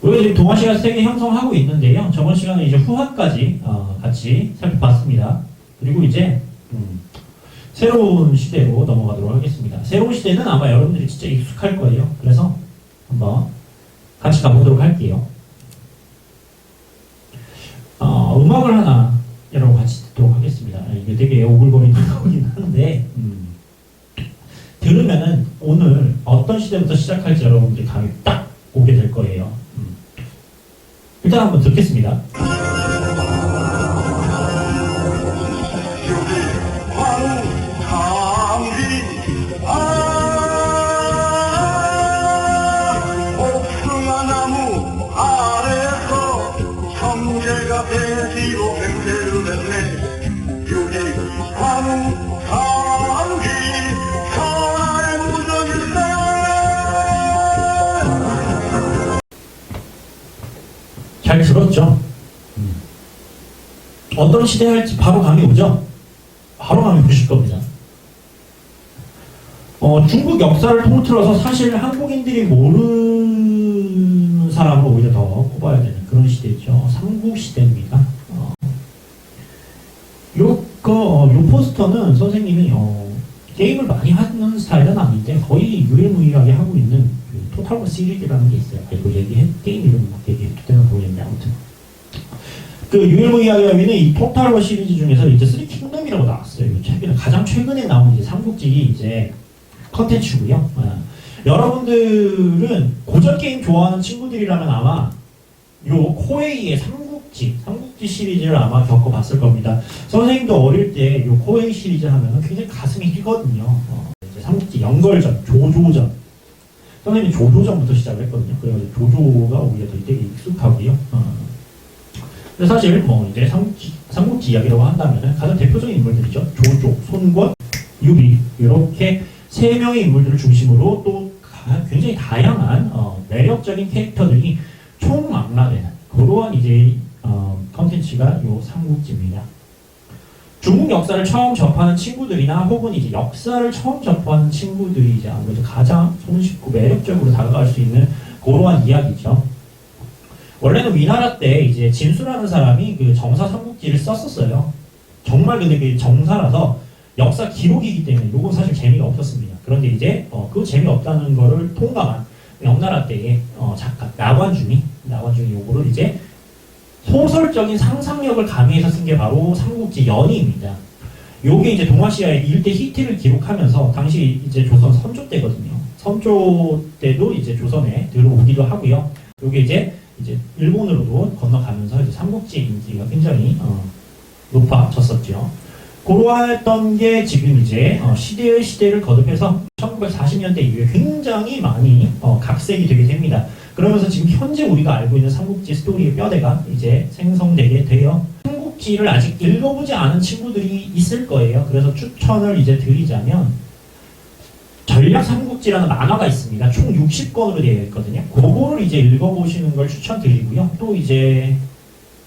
우리가 지금 동아시아 세계 형성하고 있는데요. 저번 시간에 이제 후한까지 같이 살펴봤습니다. 그리고 이제 새로운 시대로 넘어가도록 하겠습니다. 새로운 시대는 아마 여러분들이 진짜 익숙할 거예요. 그래서 한번 같이 가보도록 할게요. 음악을 하나 여러분 같이 듣도록 하겠습니다. 이게 되게 오글거리는 거긴 한데 들으면은 오늘 어떤 시대부터 시작할지 여러분들이 감이 딱 오게 될 거예요. 일단 한번 듣겠습니다. 잘 들었죠? 어떤 시대 할지 바로 감이 오죠? 바로 감이 오실 겁니다. 중국 역사를 통틀어서 사실 한국인들이 모르는 사람을 오히려 더 꼽아야 되는 그런 시대죠. 삼국시대입니다. 요 포스터는 선생님이 게임을 많이 하는 스타일은 아닌데 거의 유일무이하게 하고 있는 그 토탈워 시리즈라는 게 있어요. 이거 게임 이름 막 얘기해도 되나 모르겠는데 아무튼 그 유일무이하게 하고 있는 이 토탈워 시리즈 중에서 이제 3킹덤이라고 나왔어요. 최근에 가장 최근에 나온 이제 삼국지 이제 컨텐츠고요. 여러분들은 고전 게임 좋아하는 친구들이라면 아마 요 코에이의 삼국지 시리즈를 아마 겪어봤을 겁니다. 선생님도 어릴 때 요 코에이 시리즈 하면은 굉장히 가슴이 뛰거든요. 이제 삼국지 연걸전, 조조전. 선생님이 조조전부터 시작을 했거든요. 그래서 조조가 오히려 되게 익숙하고요. 근데 사실 뭐 이제 삼국지 이야기라고 한다면은 가장 대표적인 인물들이죠. 조조, 손권, 유비 이렇게 세 명의 인물들을 중심으로 또 굉장히 다양한 매력적인 캐릭터들이 총망라되는 그러한 이제 컨텐츠가 요 삼국지입니다. 중국 역사를 처음 접하는 친구들이나 혹은 이제 역사를 처음 접하는 친구들이 이제 아무래도 가장 손쉽고 매력적으로 다가갈 수 있는 그러한 이야기죠. 원래는 위나라 때 이제 진수라는 사람이 그 정사 삼국지를 썼었어요. 정말 근데 그 정사라서 역사 기록이기 때문에 이건 사실 재미가 없었습니다. 그런데 이제 그 재미없다는 거를 통감한 명나라 때의 작가 나관중이 요거를 이제 소설적인 상상력을 가미해서 쓴 게 바로 삼국지 연의입니다. 요게 이제 동아시아의 일대 히트를 기록하면서 당시 이제 조선 선조 때거든요. 선조 때도 이제 조선에 들어오기도 하고요. 요게 이제 일본으로도 건너가면서 이제 삼국지 인기가 굉장히 높아졌었죠. 그러했던 게 지금 이제 시대를 거듭해서 1940년대 이후에 굉장히 많이 각색이 되게 됩니다. 그러면서 지금 현재 우리가 알고 있는 삼국지 스토리의 뼈대가 이제 생성되게 돼요. 삼국지를 아직 읽어보지 않은 친구들이 있을 거예요. 그래서 추천을 이제 드리자면 전략 삼국지라는 만화가 있습니다. 총 60권으로 되어 있거든요. 그거를 이제 읽어보시는 걸 추천드리고요. 또 이제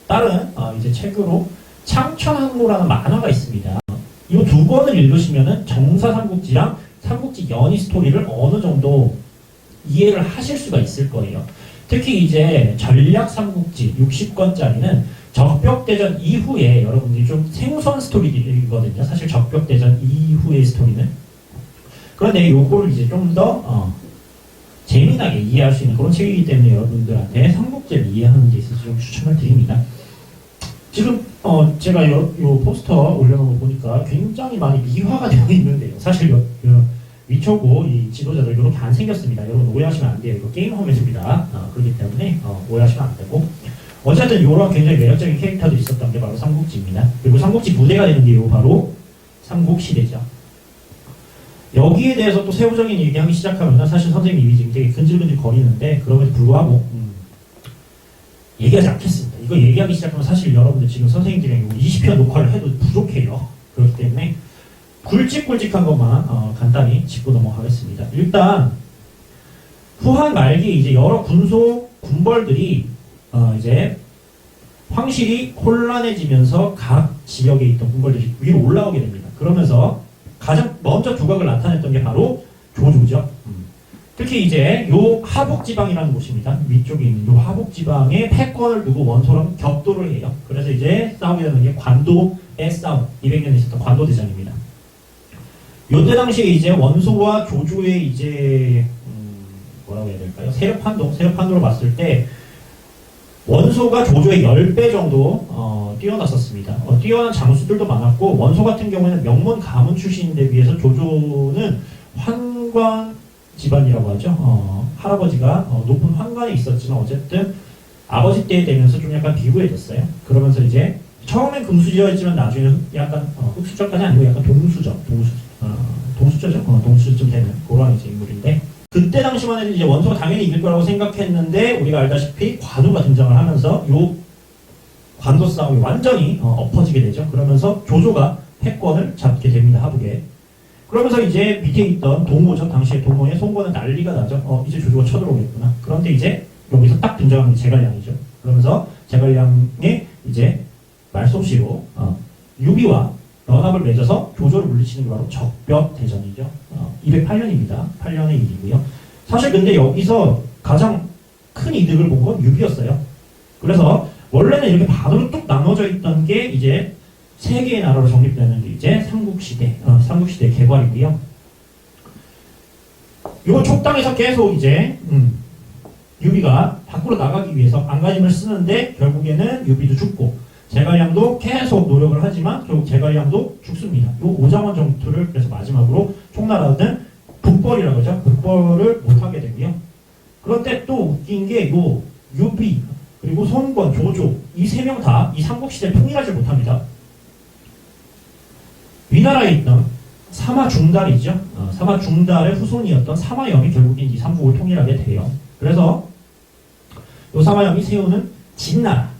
다른 이제 책으로 창천항로라는 만화가 있습니다. 이 두 권을 읽으시면은 정사 삼국지랑 삼국지 연의 스토리를 어느 정도 이해를 하실 수가 있을 거예요. 특히 이제 전략 삼국지 60권짜리는 적벽대전 이후에 여러분들이 좀 생소한 스토리들이거든요. 사실 적벽대전 이후의 스토리는. 그런데 요거를 이제 좀 더 재미나게 이해할 수 있는 그런 책이기 때문에 여러분들한테 삼국지를 이해하는 데 있어서 좀 추천을 드립니다. 지금 제가 요 포스터 올려놓은 거 보니까 굉장히 많이 미화가 되어 있는데요. 사실 위초고 이 지도자들 이렇게 안 생겼습니다. 여러분 오해하시면 안 돼요. 이거 게임 홈에서입니다. 그렇기 때문에 오해하시면 안 되고 어쨌든 이런 굉장히 매력적인 캐릭터들이 있었던 게 바로 삼국지입니다. 그리고 삼국지 부대가 되는 게 바로 삼국시대죠. 여기에 대해서 또 세부적인 얘기하기 시작하면 사실 선생님 입이 지금 되게 근질근질 거리는데 그럼에도 불구하고 얘기하지 않겠습니다. 이거 얘기하기 시작하면 사실 여러분들 지금 선생님들이랑 20편 녹화를 해도 부족해요. 그렇기 때문에 굵직굵직한 것만 간단히 짚고 넘어가겠습니다. 일단 후한 말기에 이제 여러 군벌들이 이제 황실이 혼란해지면서 각 지역에 있던 군벌들이 위로 올라오게 됩니다. 그러면서 가장 먼저 두각을 나타냈던 게 바로 조조죠. 특히 이제 요 하북지방이라는 곳입니다. 위쪽에 있는 요 하북지방에 패권을 두고 원소랑 격돌을 해요. 그래서 이제 싸우게 되는 게 관도의 싸움, 200년에 있었던 관도대전입니다. 요때 당시에 이제 원소와 조조의 이제 뭐라고 해야 될까요? 세력판도로 봤을 때 원소가 조조의 10배 정도 뛰어났었습니다. 뛰어난 장수들도 많았고 원소 같은 경우에는 명문 가문 출신인데 비해서 조조는 환관 집안이라고 하죠. 할아버지가 높은 환관에 있었지만 어쨌든 아버지 때 되면서 좀 약간 비구해졌어요. 그러면서 이제 처음엔 금수저였지만 나중에 약간 흑수저까지 아니고 약간 동수저죠. 동수저쯤 되는 그런 이제 인물인데 그때 당시만 해도 이제 원소가 당연히 이길 거라고 생각했는데 우리가 알다시피 관우가 등장을 하면서 요 관도 싸움이 완전히 엎어지게 되죠. 그러면서 조조가 패권을 잡게 됩니다. 하북에. 그러면서 이제 밑에 있던 동호죠. 당시에 동호의 송건은 난리가 나죠. 이제 조조가 쳐들어오겠구나. 그런데 이제 여기서 딱 등장하는 게 제갈량이죠. 그러면서 제갈량의 이제 말솜씨로 유비와 연합을 맺어서 조조를 물리치는 게 바로 적벽대전이죠. 208년입니다. 8년의 일이고요. 사실 근데 여기서 가장 큰 이득을 본 건 유비였어요. 그래서 원래는 이렇게 반으로 뚝 나눠져 있던 게 이제 세 개의 나라로 정립되는 게 이제 삼국시대, 삼국시대 개괄이고요. 요 촉당에서 계속 이제 유비가 밖으로 나가기 위해서 안간힘을 쓰는데 결국에는 유비도 죽고 제갈량도 계속 노력을 하지만 결국 제갈량도 죽습니다. 요 오장원 정투를 그래서 마지막으로 총나라는 북벌이라고 하죠. 북벌을 못하게 되고요. 그런데 또 웃긴 게 요 유비 그리고 손권, 조조 이 세 명 다 이 삼국시대를 통일하지 못합니다. 위나라에 있던 사마중달이죠. 사마중달의 후손이었던 사마영이 결국엔 이 삼국을 통일하게 돼요. 그래서 요 사마영이 세우는 진나라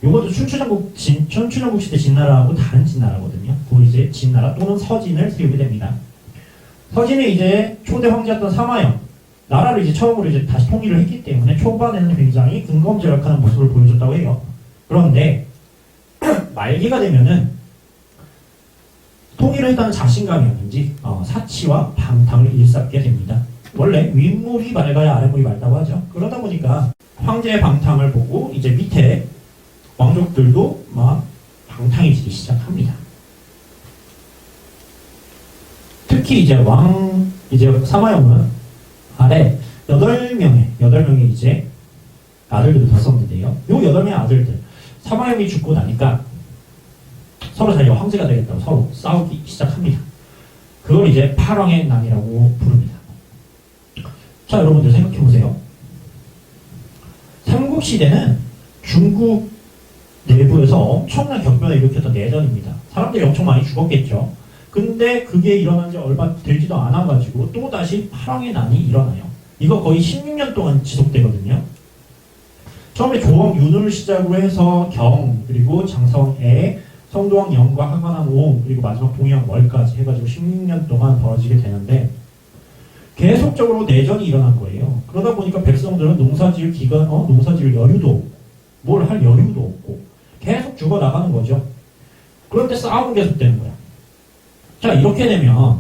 요것도 춘추전국 시대 진나라하고 다른 진나라거든요. 그 이제 진나라 또는 서진을 세우게 됩니다. 서진이 이제 초대 황제였던 사마영 나라를 이제 처음으로 이제 다시 통일을 했기 때문에 초반에는 굉장히 근검절약하는 모습을 보여줬다고 해요. 그런데 말기가 되면은 통일을 했다는 자신감이었는지 사치와 방탕을 일삼게 됩니다. 원래 윗물이 맑아야 아랫물이 맑다고 하죠. 그러다 보니까 황제의 방탕을 보고 이제 밑에 왕족들도 막 방탕해지기 시작합니다. 특히 이제 사마영은 아래 8명의 이제 아들들을 뒀었는데요. 요 8명의 아들들 사마영이 죽고 나니까 서로 자기가 황제가 되겠다고 서로 싸우기 시작합니다. 그걸 이제 팔왕의 난이라고 부릅니다. 자, 여러분들 생각해보세요. 삼국시대는 중국 내부에서 엄청난 격변을 일으켰던 내전입니다. 사람들이 엄청 많이 죽었겠죠. 근데 그게 일어난 지 얼마 되지도 않아가지고 또다시 팔왕의 난이 일어나요. 이거 거의 16년 동안 지속되거든요. 처음에 조왕윤을 시작으로 해서 경, 그리고 장성애, 성도왕 영과 하관한 옹, 그리고 마지막 동해왕 월까지 해가지고 16년 동안 벌어지게 되는데 계속적으로 내전이 일어난 거예요. 그러다 보니까 백성들은 농사지을 여유도 없고 뭘 할 여유도 없고 계속 죽어나가는 거죠. 그런데 싸움은 계속되는 거야. 자, 이렇게 되면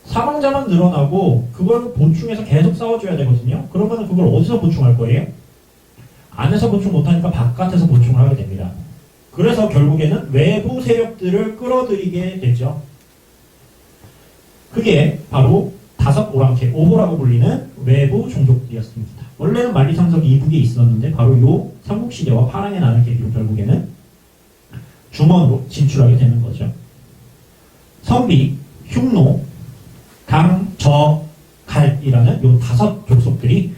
사망자만 늘어나고 그걸 보충해서 계속 싸워줘야 되거든요. 그러면 그걸 어디서 보충할 거예요? 안에서 보충 못하니까 바깥에서 보충을 하게 됩니다. 그래서 결국에는 외부 세력들을 끌어들이게 되죠. 그게 바로 다섯 오랑캐, 오호라고 불리는 외부 종족들이었습니다. 원래는 만리장성 이북에 있었는데 바로 요 삼국시대와 파랑의 난을 계기로 결국에는 중원으로 진출하게 되는 거죠. 선비, 흉노, 강, 저, 갈이라는 요 다섯 족속들이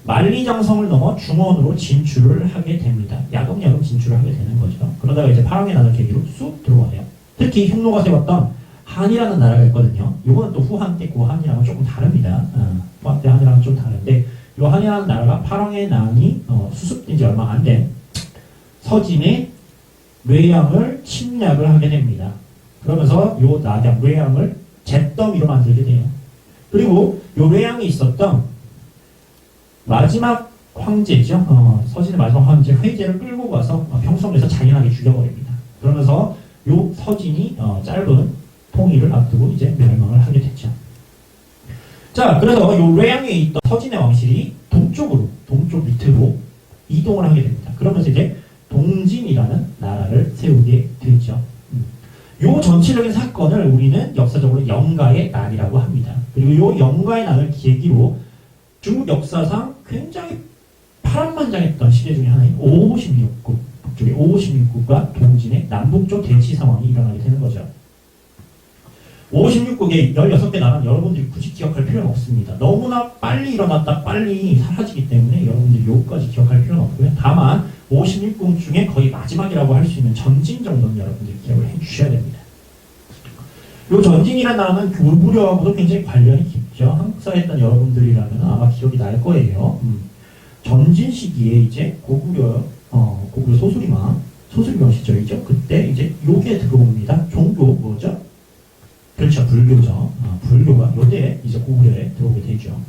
만리장성을 넘어 중원으로 진출을 하게 됩니다. 야금야금 진출을 하게 되는 거죠. 그러다가 이제 파랑의 난을 계기로 쑥 들어와요. 특히 흉노가 세웠던 한이라는 나라가 있거든요. 이거는 또 후한 때 그 한이랑은 조금 다릅니다. 후한 때 한이랑은 좀 다른데 이 한이라는 나라가 파랑의 난이 수습된 지 얼마 안 된 서진의 뇌양을 침략을 하게 됩니다. 그러면서 요 낙양, 뇌양을 잿더미로 만들게 돼요. 그리고 요 뇌양이 있었던 마지막 황제죠. 서진의 마지막 황제 회제를 끌고 가서 평성에서 잔인하게 죽여버립니다. 그러면서 요 서진이 짧은 통일을 앞두고 이제 멸망을 하게 됐죠. 자, 그래서 요 레양에 있던 서진의 왕실이 동쪽 밑으로 이동을 하게 됩니다. 그러면서 이제 동진이라는 나라를 세우게 되죠. 요 전체적인 사건을 우리는 역사적으로 영가의 난이라고 합니다. 그리고 요 영가의 난을 계기로 중국 역사상 굉장히 파란만장했던 시대 중에 하나인 556국, 북쪽의 556국과 동진의 남북쪽 대치 상황이 일어나게 되는 거죠. 556국의 16개 나라는 여러분들이 굳이 기억할 필요는 없습니다. 너무나 빨리 일어났다 빨리 사라지기 때문에 여러분들이 요까지 기억할 필요는 없고요. 다만 56국 중에 거의 마지막이라고 할 수 있는 전진 정도는 여러분들이 기억을 해주셔야 됩니다. 요 전진이라는 나라는 고구려하고도 굉장히 관련이 깊죠. 한국사에 했던 여러분들이라면 아마 기억이 날 거예요. 전진 시기에 이제 고구려 소수리왕 시절이죠. 그때 이제 요게 들어옵니다. 종교 뭐죠? 그렇죠. 불교죠. 불교가 요때 이제 고구려에 들어오게 되죠.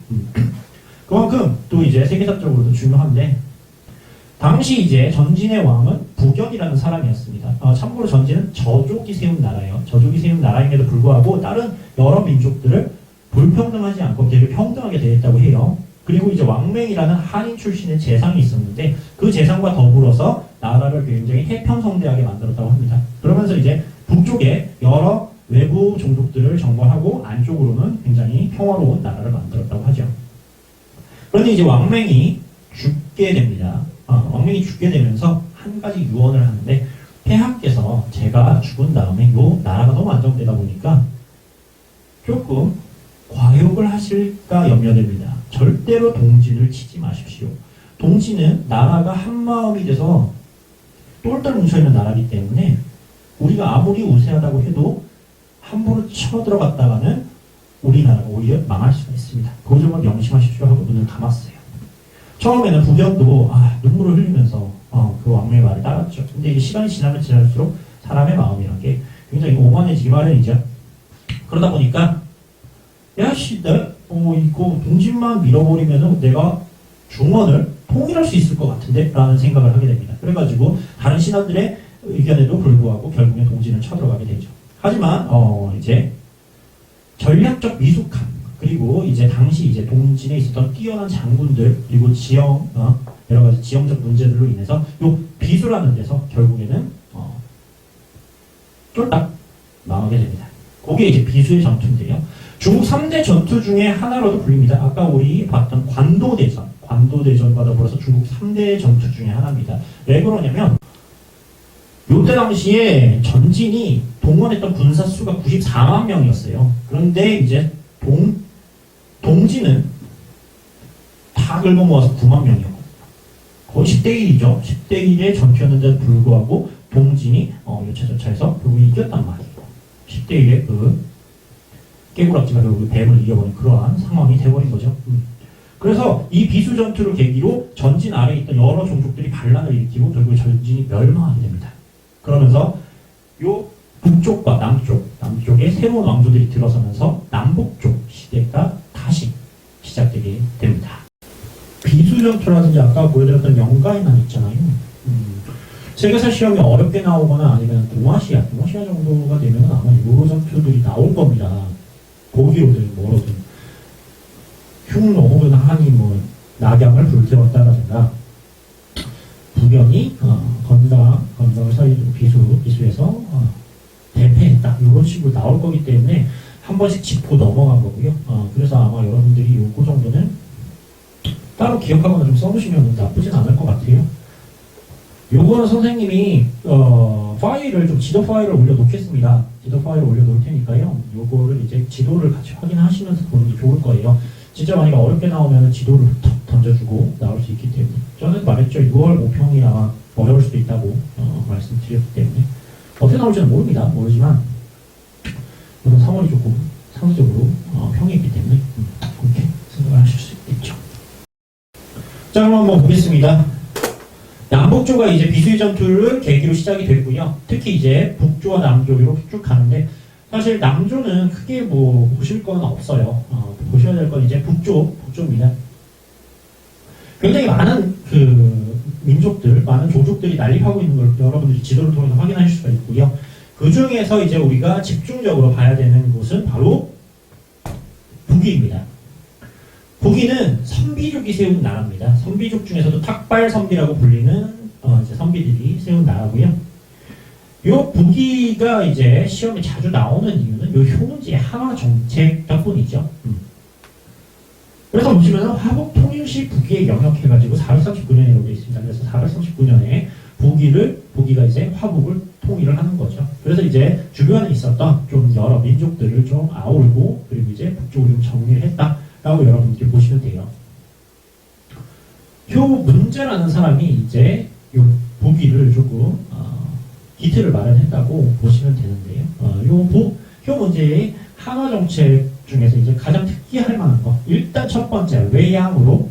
그만큼 또 이제 세계사적으로도 중요한데, 당시 이제 전진의 왕은 부견이라는 사람이었습니다. 참고로 전진은 저족이 세운 나라예요. 저족이 세운 나라임에도 불구하고 다른 여러 민족들을 불평등하지 않고 되게 평등하게 대했다고 해요. 그리고 이제 왕맹이라는 한인 출신의 재상이 있었는데 그 재상과 더불어서 나라를 굉장히 해평성대하게 만들었다고 합니다. 그러면서 이제 북쪽에 여러 외부 종족들을 정벌하고 안쪽으로는 굉장히 평화로운 나라를 만들었다고 하죠. 그런데 이제 왕맹이 죽게 됩니다. 왕맹이 죽게 되면서 한 가지 유언을 하는데, 폐하께서 제가 죽은 다음에 요 나라가 너무 안정되다 보니까 조금 과욕을 하실까 염려됩니다. 절대로 동진을 치지 마십시오. 동진은 나라가 한마음이 돼서 똘똘 뭉쳐있는 나라이기 때문에 우리가 아무리 우세하다고 해도 함부로 쳐들어갔다가는 우리나라가 오히려 망할 수가 있습니다. 그 점을 명심하십시오 하고 눈을 감았어요. 처음에는 부견도 눈물을 흘리면서 그 왕명의 말을 따랐죠. 근데 이게 시간이 지나면 지날수록 사람의 마음이란 게 굉장히 오만해지기 마련이죠. 그러다 보니까 야씨, 이거 동진만 밀어버리면은 내가 중원을 통일할 수 있을 것 같은데? 라는 생각을 하게 됩니다. 그래가지고 다른 신하들의 의견에도 불구하고 결국에 동진을 쳐들어가게 되죠. 하지만 이제 전략적 미숙함, 그리고 이제 당시 이제 동진에 있었던 뛰어난 장군들, 그리고 여러 가지 지형적 문제들로 인해서 요 비수라는 데서 결국에는 쫄딱 망하게 됩니다. 그게 이제 비수의 전투인데요. 중국 3대 전투 중에 하나로도 불립니다. 아까 우리 봤던 관도대전과 더불어서 중국 3대 전투 중에 하나입니다. 왜 그러냐면 요때 당시에 전진이 동원했던 군사 수가 94만 명이었어요. 그런데 이제 동진은 다 긁어 모아서 9만 명이었거든요. 거의 10대 1이죠. 10대 1의 전투였는데도 불구하고 동진이 여차저차해서 결국에 이겼단 말이에요. 10대 1의 그 깨구락지가 결국 뱀을 이겨버린 그러한 상황이 돼버린 거죠. 그래서 이 비수 전투를 계기로 전진 아래에 있던 여러 종족들이 반란을 일으키고 결국 전진이 멸망하게 됩니다. 그러면서 요 북쪽과 남쪽에 새로운 왕조들이 들어서면서 남북쪽 시대가 다시 시작되게 됩니다. 비수전투라든지 아까 보여드렸던 영가의 난 있잖아요. 세계사 시험이 어렵게 나오거나 아니면 동아시아 정도가 되면 아마 요로 전투들이 나올 겁니다. 고기로든 뭐로든 흉노 혹은 한이 낙양을 불태웠다라든가 부견이 건강을 살리고 비수에서 대패했다 이런 식으로 나올 거기 때문에 한 번씩 짚고 넘어간 거고요. 그래서 아마 여러분들이 요거 정도는 따로 기억하거나 좀 써놓으시면 나쁘진 않을 것 같아요. 요거는 선생님이 파일을 좀 지도 파일을 올려놓겠습니다. 지도 파일을 올려놓을 테니까요. 요거를 이제 지도를 같이 확인하시면서 보는 게 좋을 거예요. 진짜 만약에 어렵게 나오면 지도를 턱 던져주고 나올 수 있기 때문에 저는 말했죠. 6월 5평이 아마 어려울 수도 있다고 말씀드렸기 때문에 어떻게 나올지는 모르지만 저는 3월이 조금 상대적으로 평이 있기 때문에 그렇게 생각을 하실 수 있겠죠. 자, 그럼 한번 보겠습니다. 남북조가 이제 비수의 전투를 계기로 시작이 됐고요. 특히 이제 북조와 남조 이렇게 쭉 가는데 사실 남조는 크게 보실 건 없어요. 보셔야 될 건 이제 북조입니다. 굉장히 많은 민족들, 많은 조족들이 난립하고 있는 걸 여러분들이 지도를 통해서 확인하실 수가 있고요. 그 중에서 이제 우리가 집중적으로 봐야 되는 곳은 바로 북위입니다. 북위는 선비족이 세운 나라입니다. 선비족 중에서도 탁발선비라고 불리는 이제 선비들이 세운 나라고요. 요 북위가 이제 시험에 자주 나오는 이유는 요 효문지의 한화 정책 덕분이죠. 그래서 보시면 화북 통일시 북위에 영역해가지고 439년이라고 되어 있습니다. 그래서 439년에 북위가 이제 화북을 통일을 하는 거죠. 그래서 이제 주변에 있었던 좀 여러 민족들을 좀 아우르고 그리고 이제 북쪽으로 좀 정리를 했다라고 여러분들이 보시면 돼요. 효문제라는 사람이 이제 요 북위를 조금 기틀을 마련했다고 보시면 되는데요. 효문제의 한화 정책 중에서 이제 가장 특기할 만한 거, 일단 첫 번째 외양으로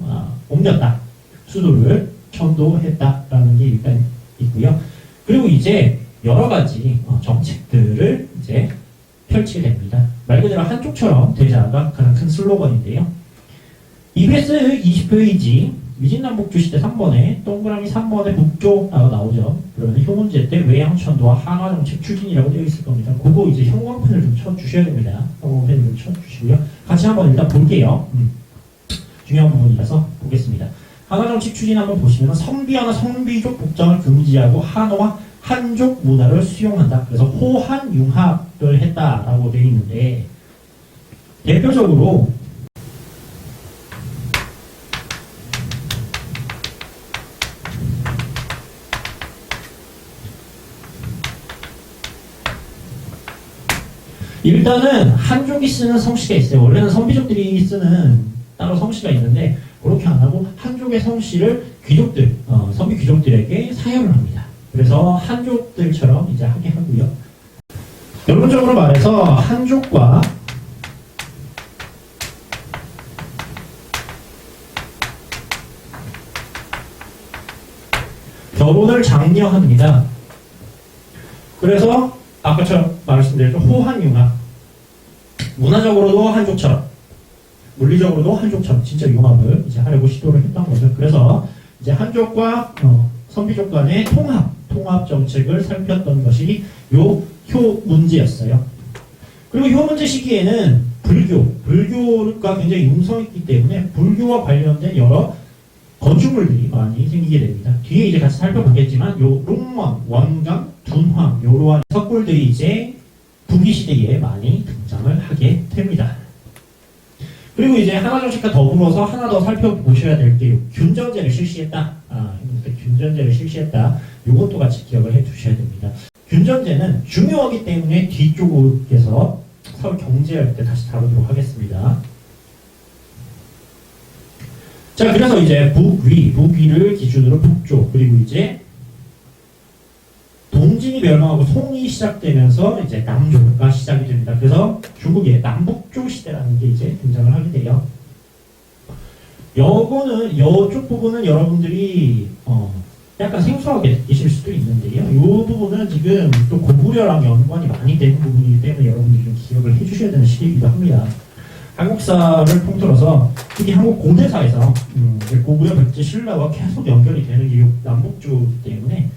옮겼다. 수도를 천도했다라는 게 일단 있고요. 그리고 이제 여러 가지 정책들을 이제 펼치게 됩니다. 말 그대로 한쪽처럼 되자가 가장 큰 슬로건인데요. EBS 20페이지 위진남북주 시대 3번에 동그라미 3번에 북쪽라고 나오죠. 그러면 효문제 때 외양천도와 한화정책 추진이라고 되어 있을 겁니다. 그거 이제 형광펜을 좀 쳐주셔야 됩니다. 형광펜을 좀 쳐주시고요. 같이 한번 일단 볼게요. 중요한 부분이라서 보겠습니다. 한화정책 추진 한번 보시면 선비화나 선비족 복장을 금지하고 한어와 한족 문화를 수용한다. 그래서 호한융합을 했다라고 되어 있는데 대표적으로 일단은 한족이 쓰는 성씨가 있어요. 원래는 선비족들이 쓰는 따로 성씨가 있는데 그렇게 안 하고 한족의 성씨를 귀족들, 선비 귀족들에게 사용을 합니다. 그래서 한족들처럼 이제 하게 하고요. 결론적으로 말해서 한족과 결혼을 장려합니다. 그래서 아까처럼 말씀드렸죠. 호한융합. 문화적으로도 한족처럼, 물리적으로도 한족처럼 진짜 융합을 이제 하려고 시도를 했던 거죠. 그래서 이제 한족과 선비족 간의 통합 정책을 살폈던 것이 요 효문제였어요. 그리고 효문제 시기에는 불교가 굉장히 융성했기 때문에 불교와 관련된 여러 건축물들이 많이 생기게 됩니다. 뒤에 이제 같이 살펴보겠지만 요 롱먼, 원강, 둔황 요러한 석굴들이 이제 북위 시대에 많이 등장을 하게 됩니다. 그리고 이제 한화정책과 더불어서 하나 더 살펴보셔야 될 게 균전제를 실시했다. 균전제를 실시했다. 요것도 같이 기억을 해 두셔야 됩니다. 균전제는 중요하기 때문에 뒤쪽에서 서로 경제할 때 다시 다루도록 하겠습니다. 자, 그래서 이제 북위를 기준으로 북쪽, 그리고 이제 동진이 멸망하고 송이 시작되면서 이제 남조가 시작이 됩니다. 그래서 중국의 남북조 시대라는 게 이제 등장을 하게 돼요. 이쪽 부분은 여러분들이 약간 생소하게 느끼실 수도 있는데요. 이 부분은 지금 또 고구려랑 연관이 많이 되는 부분이기 때문에 여러분들이 좀 기억을 해주셔야 되는 시기이기도 합니다. 한국사를 통틀어서 특히 한국 고대사에서 고구려, 백제, 신라와 계속 연결이 되는 이 남북조 때문에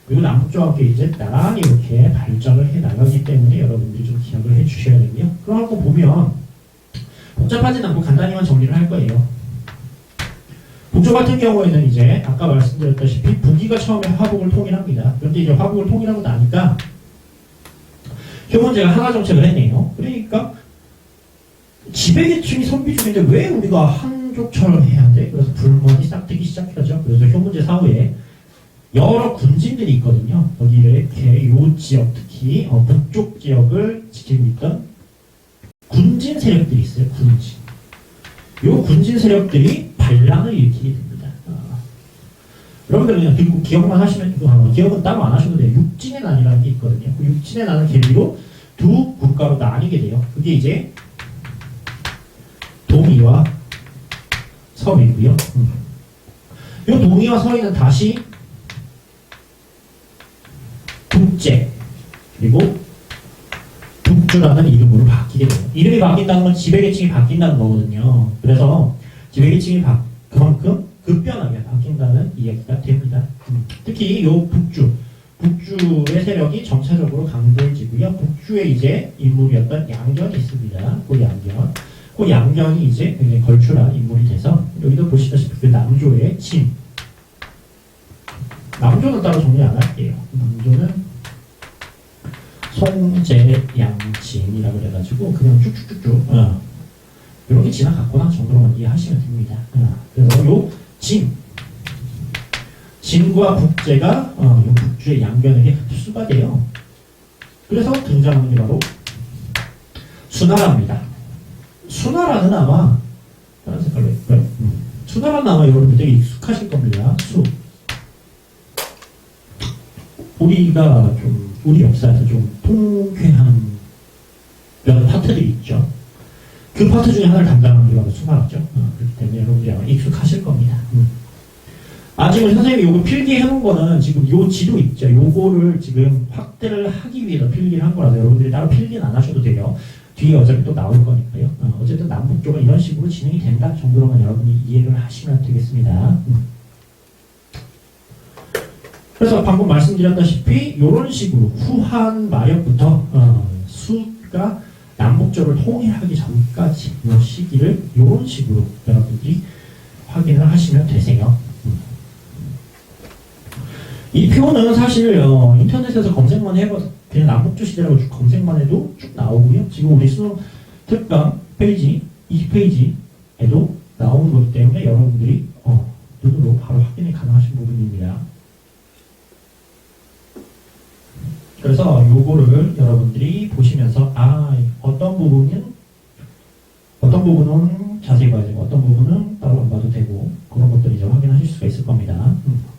그리고 남북조와 함께 이제 나란히 이렇게 발전을 해 나가기 때문에 여러분들이 좀 기억을 해 주셔야 되고요. 그런 거 보면 복잡하진 않고 간단히만 정리를 할 거예요. 북조 같은 경우에는 이제 아까 말씀드렸다시피 북위가 처음에 화북을 통일합니다. 그런데 이제 화북을 통일하고 나니까 효문제가 한화 정책을 했네요. 그러니까 지배계층이 선비족인데 왜 우리가 한족처럼 해야 돼? 그래서 불만이 싹트기 시작하죠. 그래서 효문제 사후에 여러 군진들이 있거든요. 여기 이렇게 요 지역, 특히 북쪽 지역을 지키고 있던 군진 세력들이 있어요. 요 군진 세력들이 반란을 일으키게 됩니다. 여러분들 그냥 듣고 기억만 하시면 기억은 따로 안 하셔도 돼요. 육진의 난이라는 게 있거든요. 그 육진의 난을 계기로 두 국가로 나뉘게 돼요. 그게 이제 동이와 서이고요. 이 동이와 서이는 다시 북제 그리고 북주라는 이름으로 바뀌게 돼요. 이름이 바뀐다는 건 지배계층이 바뀐다는 거거든요. 그래서 지배계층이 그만큼 급변하게 바뀐다는 이야기가 됩니다. 특히 이 북주의 세력이 정차적으로 강조해지고요. 북주에 이제 인물이었던 양견이 있습니다. 그 양견. 그 양경이 이제 굉장히 걸출한 인물이 돼서 여기도 보시다시피 그 남조의 진. 남조는 따로 정리 안 할게요. 남조는 송재양진이라고 그래가지고 그냥 쭉쭉쭉쭉 이렇게 지나갔구나 정도로만 이해하시면 됩니다. 그래서 요 진과 북제가 요 북주의 양변에게 흡수가 돼요. 그래서 등장하는 게 바로 수나라입니다. 수나라는 아마 다른 색깔로 했고요. 수나라는 아마 여러분들 되게 익숙하실 겁니다. 우리가 좀 우리 역사에서 좀 통쾌한 몇 파트들이 있죠. 그 파트 중에 하나를 담당하는 게 바로 수나라죠. 그렇기 때문에 여러분들이 아마 익숙하실 겁니다. 지금 선생님이 요거 필기해 놓은 거는 지금 요 지도 있죠. 요거를 지금 확대를 하기 위해서 필기를 한 거라서 여러분들이 따로 필기는 안 하셔도 돼요. 뒤에 어차피 또 나올 거니까요. 어쨌든 남북 쪽은 이런 식으로 진행이 된다 정도로만 여러분이 이해를 하시면 되겠습니다. 그래서 방금 말씀드렸다시피 이런 식으로 후한 마렵부터 수가 남북조를 통일하기 전까지 이 시기를 이런 식으로 여러분들이 확인을 하시면 되세요. 이 표는 사실 인터넷에서 검색만 해봐도 그냥 남북조 시대라고 쭉 검색만 해도 쭉 나오고요. 지금 우리 수능 특강 페이지 20페이지에도 나오는 거기 때문에 여러분들이 눈으로 바로 확인이 가능하신 부분입니다. 그래서 요거를 여러분들이 보시면서 어떤 부분은 자세히 봐야 되고 어떤 부분은 따로 안 봐도 되고 그런 것들을 이제 확인하실 수가 있을 겁니다.